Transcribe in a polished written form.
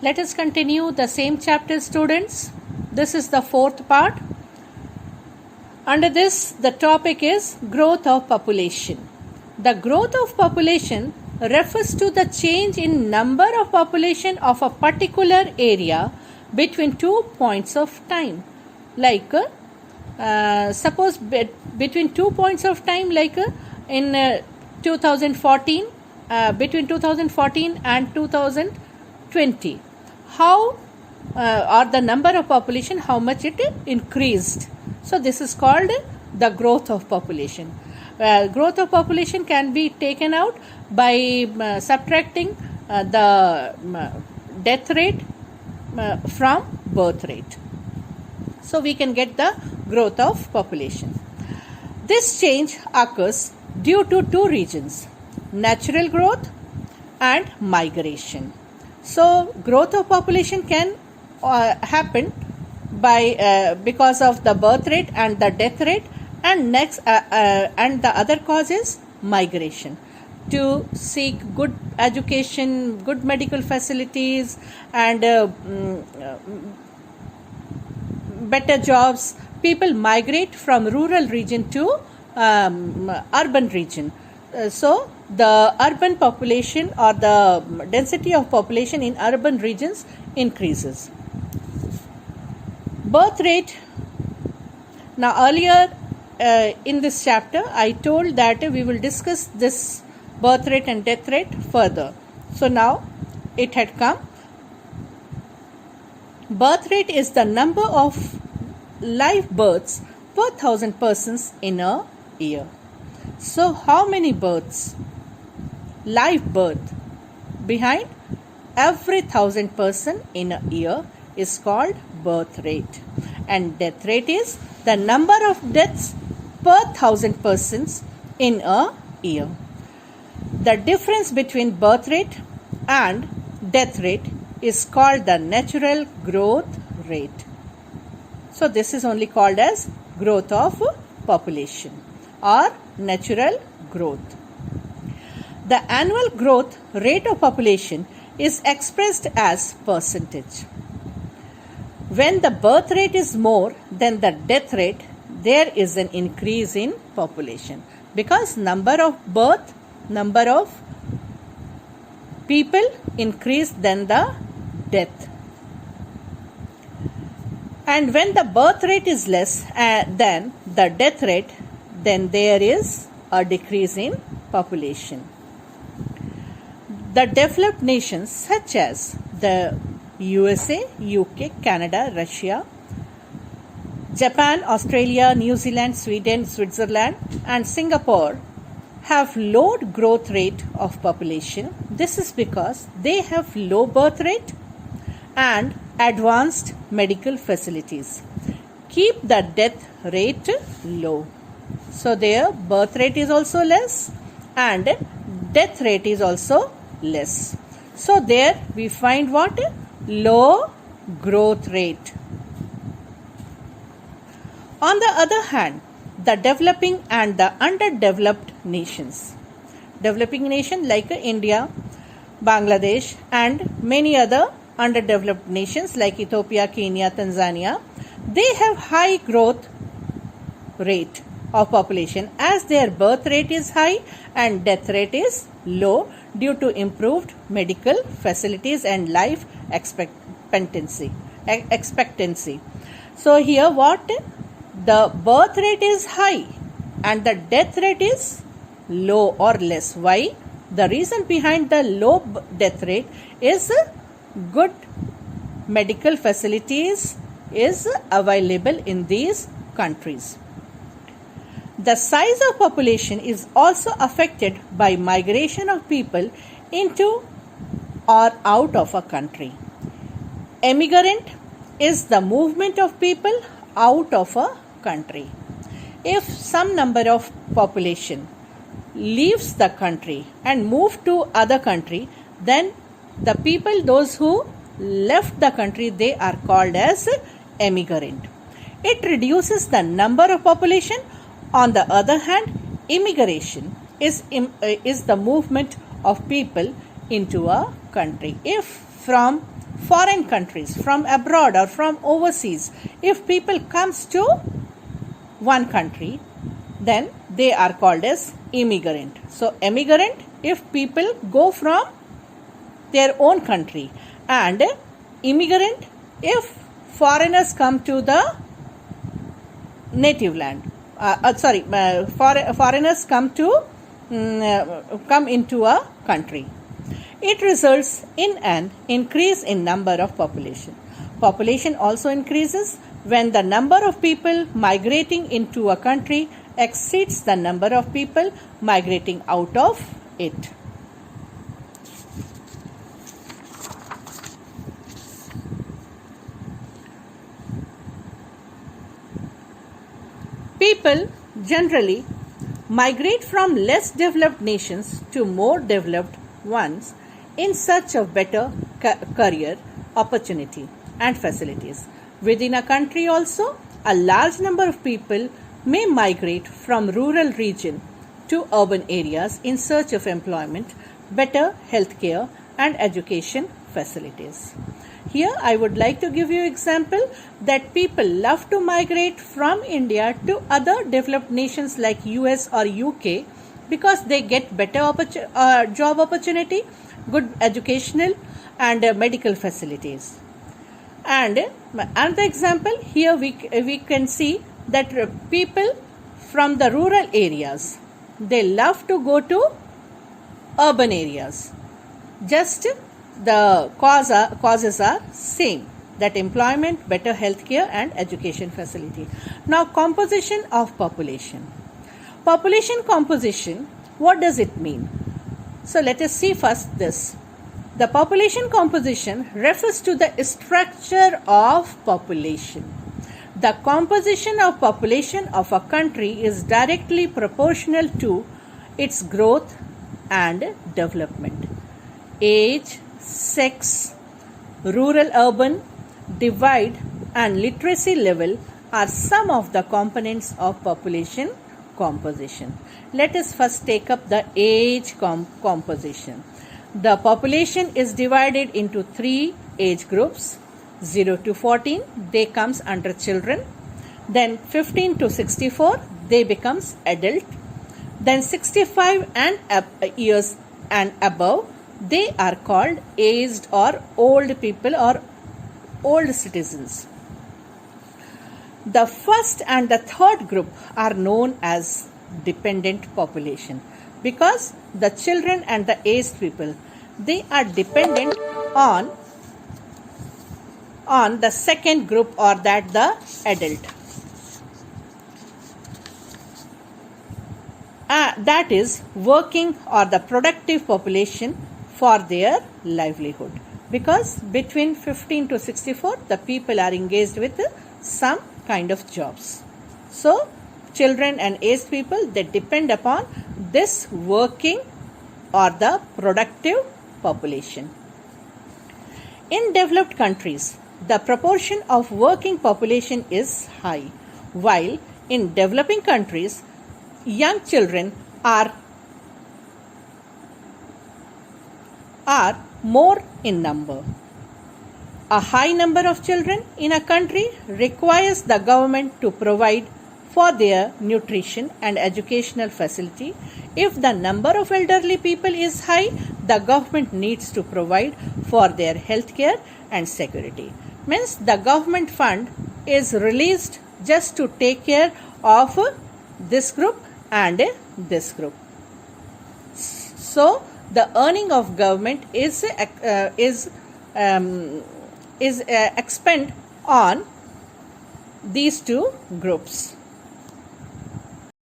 Let us continue the same chapter, students. This is the fourth part. Under this, the topic is growth of population. The growth of population refers to the change in number of population of a particular area between 2 points of time. Like suppose between 2 points of time, like in 2014, between 2014 and 2020, how or the number of population, how much it increased. So this is called the growth of population. Growth of population can be taken out by subtracting the death rate from birth rate. So we can get the growth of population. This change occurs due to two reasons: natural growth and migration. So growth of population can happen by because of the birth rate and the death rate, and and the other cause is migration, to seek good education, good medical facilities, and better jobs. People migrate from rural region to urban region. So the urban population or the density of population in urban regions increases. Birth rate. Now earlier in this chapter I told that we will discuss this birth rate and death rate further. So now it had come. Birth rate is the number of live births per 1,000 persons in a year. So how many births, live birth, behind every 1,000 person in a year is called birth rate, and death rate is the number of deaths per 1,000 persons in a year. The difference between birth rate and death rate is called the natural growth rate. So this is only called as growth of population or natural growth. The annual growth rate of population is expressed as percentage. When the birth rate is more than the death rate, there is an increase in population, because number of people increase than the death. And when the birth rate is less than the death rate, then there is a decrease in population. The developed nations such as the USA, UK, Canada, Russia, Japan, Australia, New Zealand, Sweden, Switzerland, and Singapore have low growth rate of population. This is because they have low birth rate and advanced medical facilities. Keep the death rate low. So their birth rate is also less and death rate is also less. So there we find what? Low growth rate. On the other hand, the developing and the underdeveloped nations. Developing nation like India, Bangladesh, and many other underdeveloped nations like Ethiopia, Kenya, Tanzania, they have high growth rate of population, as their birth rate is high and death rate is low due to improved medical facilities and life expectancy. So here what? The birth rate is high and the death rate is low or less. Why? The reason behind the low death rate is good medical facilities is available in these countries. The size of population is also affected by migration of people into or out of a country. Emigrant is the movement of people out of a country. If some number of population leaves the country and move to other country, then the people, those who left the country, they are called as emigrant. It reduces the number of population. On the other hand, immigration is the movement of people into a country. If from foreign countries, from abroad or from overseas, if people comes to one country, then they are called as immigrant. So immigrant if people go from their own country, and immigrant if foreigners come to the native land. Foreigners come into a country. It results in an increase in number of population. Population also increases when the number of people migrating into a country exceeds the number of people migrating out of it. People generally migrate from less developed nations to more developed ones in search of better career opportunity and facilities. Within a country also, a large number of people may migrate from rural region to urban areas in search of employment, better healthcare and education facilities. Here I would like to give you example that people love to migrate from India to other developed nations like US or UK because they get better job opportunity, good educational and medical facilities. And another example, here we can see that people from the rural areas, they love to go to urban areas. Just the causes are same, that employment, better healthcare and education facility. Now composition of population. Population composition, what does it mean? So let us see first this. The population composition refers to the structure of population. The composition of population of a country is directly proportional to its growth and development. Age, sex, rural urban, divide and literacy level are some of the components of population composition. Let us first take up the age composition. The population is divided into 3 age groups. 0 to 14, they comes under children. Then 15 to 64, they becomes adult. Then 65 and years and above, they are called aged or old people or old citizens. The first and the third group are known as dependent population because the children and the aged people, they are dependent on the second group, or that the adult. That is working or the productive population for their livelihood, because between 15 to 64 the people are engaged with some kind of jobs. So children and aged people, they depend upon this working or the productive population. In developed countries, the proportion of working population is high, while in developing countries, young children are more in number. A high number of children in a country requires the government to provide for their nutrition and educational facility. If the number of elderly people is high, the government needs to provide for their healthcare and security. Means the government fund is released just to take care of this group and this group. So the earning of government is expend on these two groups.